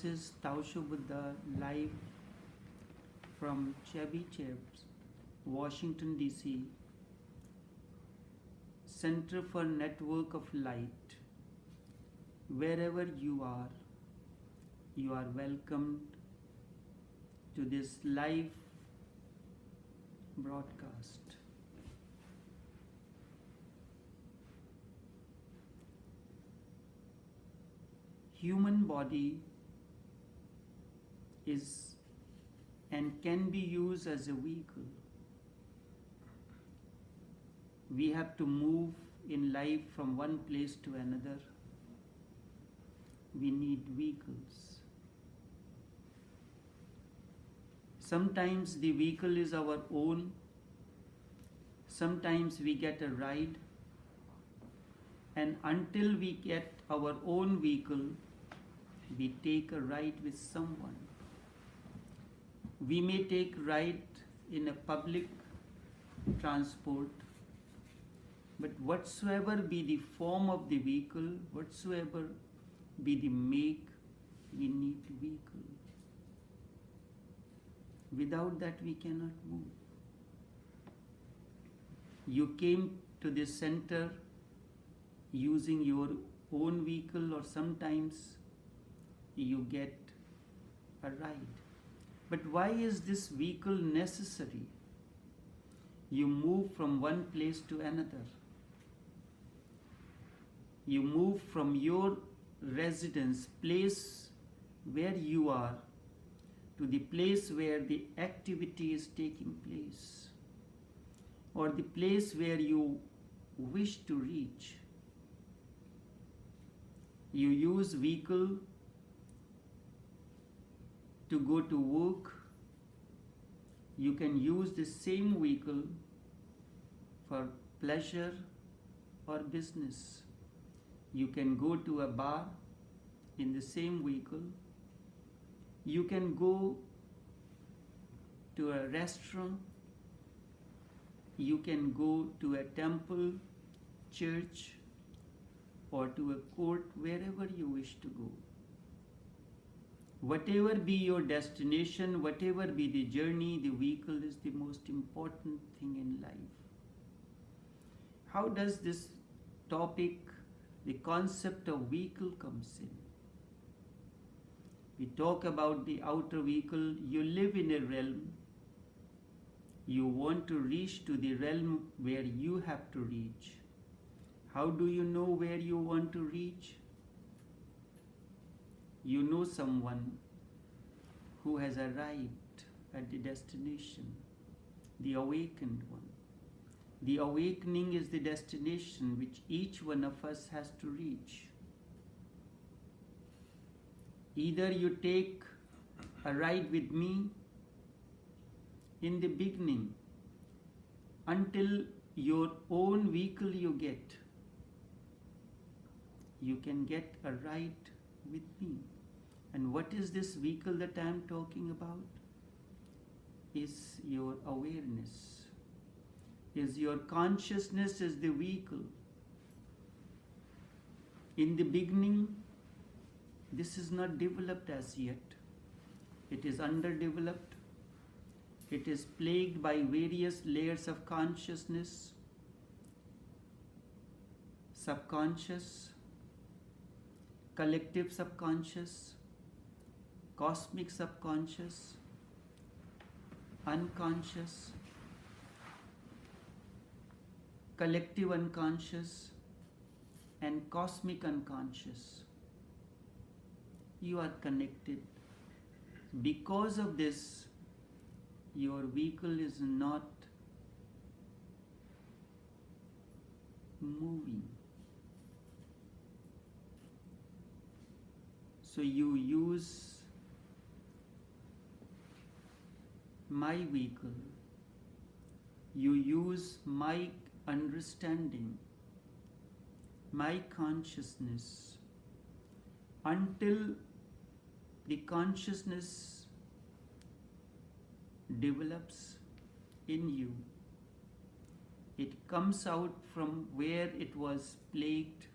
is Taosho Buddha live from Chevy Chairs, Washington DC, Center for Network of Light. Wherever you are welcomed to this live broadcast. Human body is and can be used as a vehicle. We have to move in life from one place to another. We need vehicles. Sometimes the vehicle is our own. Sometimes we get a ride. And until we get our own vehicle, we take a ride with someone. We may take ride in a public transport, but whatsoever be the form of the vehicle, whatsoever be the make, we need vehicle. Without that we cannot move. You came to this center using your own vehicle, or sometimes you get a ride. But why is this vehicle necessary? You move from one place to another. You move from your residence, place where you are, to the place where the activity is taking place, or the place where you wish to reach. You use vehicle to go to work. You can use the same vehicle for pleasure or business. You can go to a bar in the same vehicle. You can go to a restaurant. You can go to a temple, church, or to a court, wherever you wish to go. Whatever be your destination, whatever be the journey, the vehicle is the most important thing in life. How does this topic, the concept of vehicle, comes in? We talk about the outer vehicle. You live in a realm. You want to reach to the realm where you have to reach. How do you know where you want to reach? You know someone who has arrived at the destination, the awakened one. The awakening is the destination which each one of us has to reach. Either you take a ride with me in the beginning until your own vehicle you get. You can get a ride with me. And what is this vehicle that I am talking about? Is your awareness. Is your consciousness is the vehicle. In the beginning, this is not developed as yet. It is underdeveloped. It is plagued by various layers of consciousness, subconscious, collective subconscious, cosmic subconscious, unconscious, collective unconscious, and cosmic unconscious. You are connected. Because of this, your vehicle is not moving. So you use my vehicle. You use my understanding, my consciousness, until the consciousness develops in you. It comes out from where it was plagued,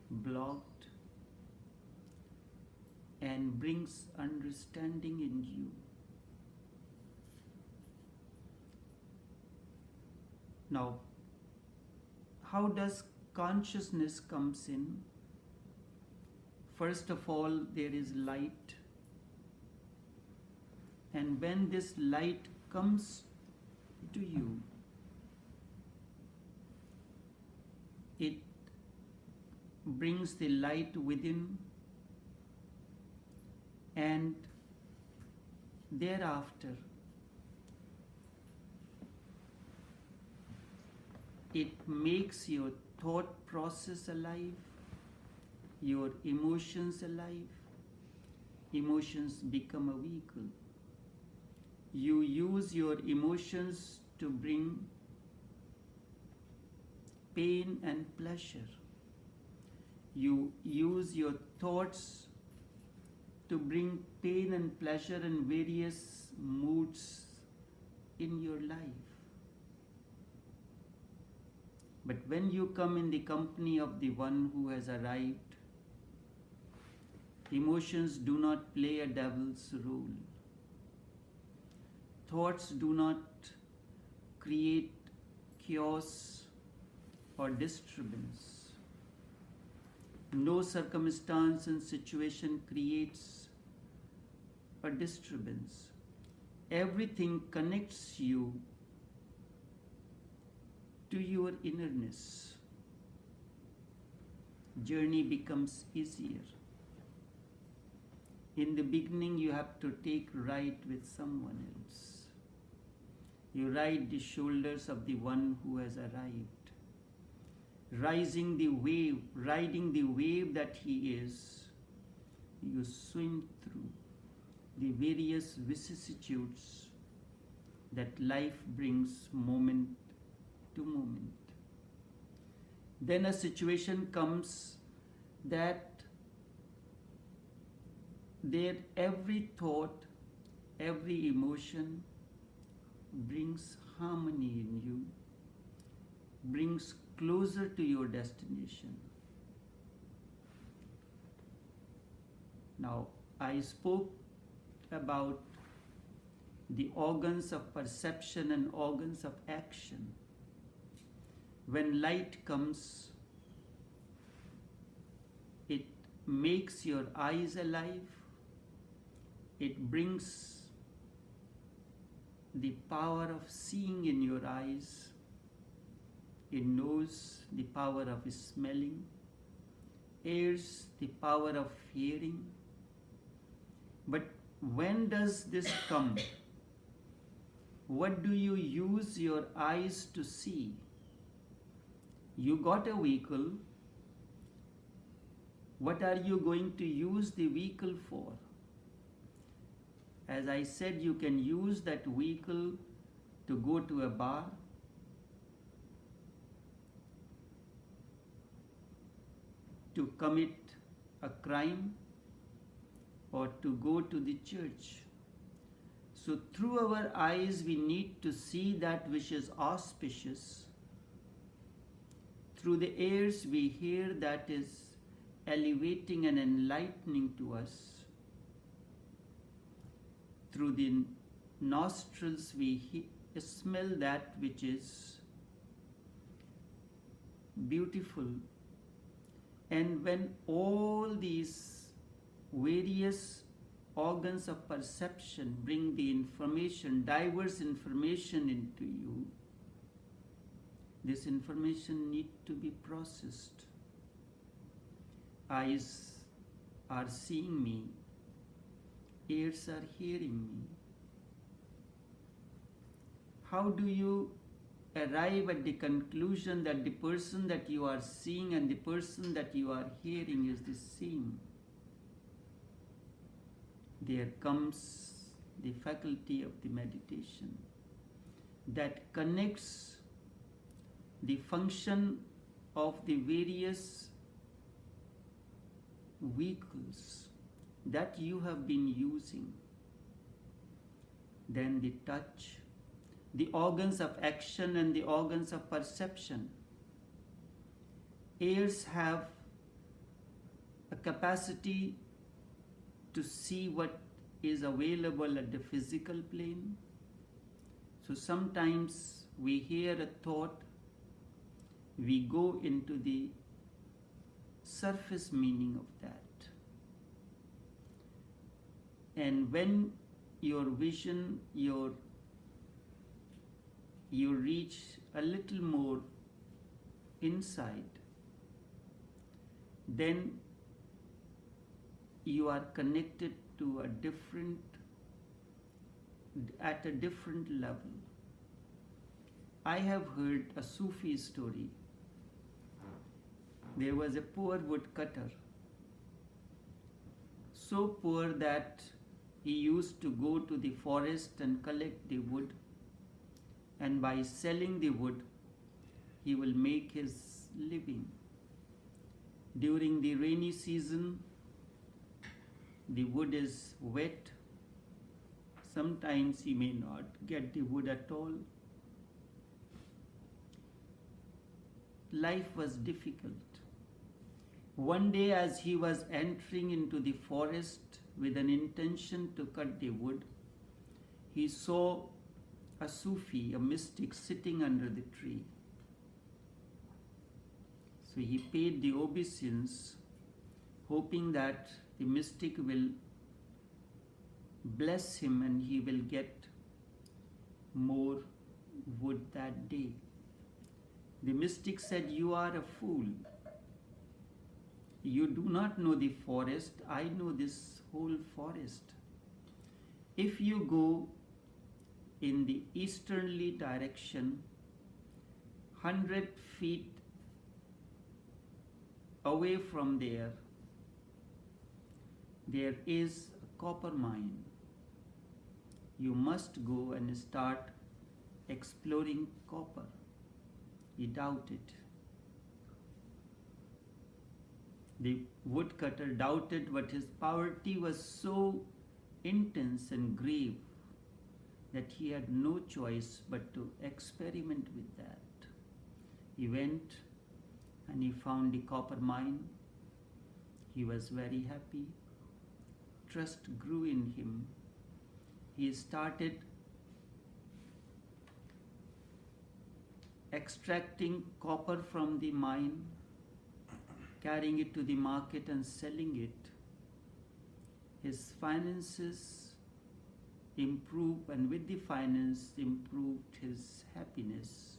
blocked, and brings understanding in you. Now, how does consciousness comes in? First of all, there is light. And when this light comes to you, it brings the light within, and thereafter it makes your thought process alive, your emotions alive. Emotions become a vehicle. You use your emotions to bring pain and pleasure. You use your thoughts to bring pain and pleasure in various moods in your life. But when you come in the company of the one who has arrived, emotions do not play a devil's role. Thoughts do not create chaos or disturbance. No circumstance and situation creates a disturbance. Everything connects you to your innerness. Journey becomes easier. In the beginning, you have to take ride with someone else. You ride the shoulders of the one who has arrived. Riding the wave that he is, you swim through the various vicissitudes that life brings moment to moment. Then a situation comes that there every thought, every emotion brings harmony in you, brings closer to your destination. Now, I spoke about the organs of perception and organs of action. When light comes, it makes your eyes alive. It brings the power of seeing in your eyes. It knows the power of smelling. Ears, the power of hearing. But when does this come? What do you use your eyes to see? You got a vehicle. What are you going to use the vehicle for? As I said, you can use that vehicle to go to a bar, to commit a crime, or to go to the church. So through our eyes we need to see that which is auspicious. Through the ears we hear that is elevating and enlightening to us. Through the nostrils we smell that which is beautiful. And when all these various organs of perception bring the information, diverse information into you, this information needs to be processed. Eyes are seeing me, ears are hearing me. How do you arrive at the conclusion that the person that you are seeing and the person that you are hearing is the same? There comes the faculty of the meditation that connects the function of the various vehicles that you have been using. Then the touch, the organs of action and the organs of perception. Ears have a capacity to see what is available at the physical plane. So sometimes we hear a thought, we go into the surface meaning of that. And when your vision, you reach a little more inside, then you are connected to at a different level. I have heard a Sufi story. There was a poor woodcutter, so poor that he used to go to the forest and collect the wood, and by selling the wood, he will make his living. During the rainy season, the wood is wet. Sometimes he may not get the wood at all. Life was difficult. One day, as he was entering into the forest with an intention to cut the wood, he saw a Sufi, a mystic, sitting under the tree. So he paid the obeisance, hoping that the mystic will bless him and he will get more wood that day. The mystic said, "You are a fool. You do not know the forest. I know this whole forest. If you go in the easterly direction, 100 feet away from there is a copper mine. You must go and start exploring copper." He doubted. The woodcutter doubted, but his poverty was so intense and grave that he had no choice but to experiment with that. He went and he found the copper mine. He was very happy. Trust grew in him. He started extracting copper from the mine, carrying it to the market and selling it. His finances improved, and with the finance improved his happiness.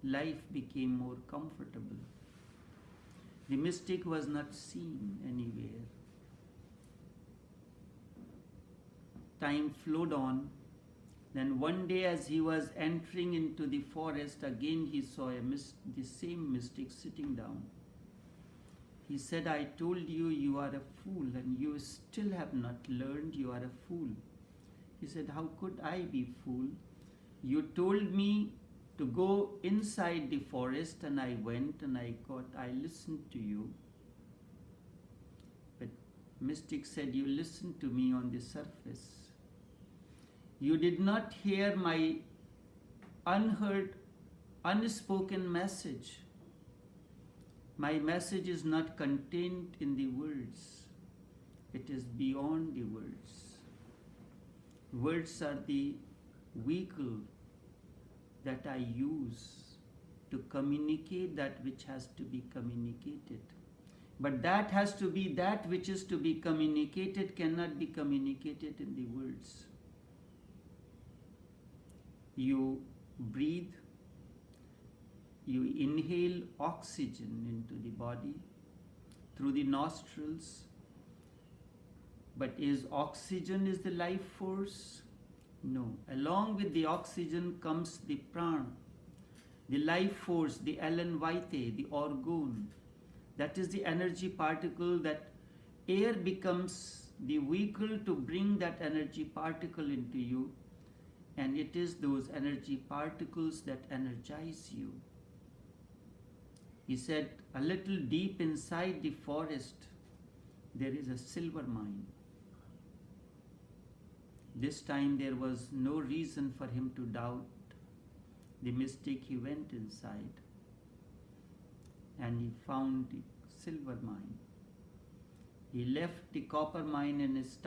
Life became more comfortable. The mystic was not seen anywhere. Time flowed on. Then one day, as he was entering into the forest, again he saw the same mystic sitting down. He said, "I told you, you are a fool, and you still have not learned. You are a fool." He said, "How could I be fool? You told me to go inside the forest, and I went and I listened to you." But mystic said, "You listened to me on the surface. You did not hear my unheard, unspoken message. My message is not contained in the words. It is beyond the words. Words are the vehicle that I use to communicate that which has to be communicated. But that which is to be communicated cannot be communicated in the words. You breathe, you inhale oxygen into the body through the nostrils. But is the life force? No. Along with the oxygen comes the prana, the life force, the Ellen White, the orgone. That is the energy particle that air becomes the vehicle to bring that energy particle into you. And it is those energy particles that energize you. He said, a little deep inside the forest, there is a silver mine. This time there was no reason for him to doubt the mystic. He went inside and he found the silver mine. He left the copper mine and started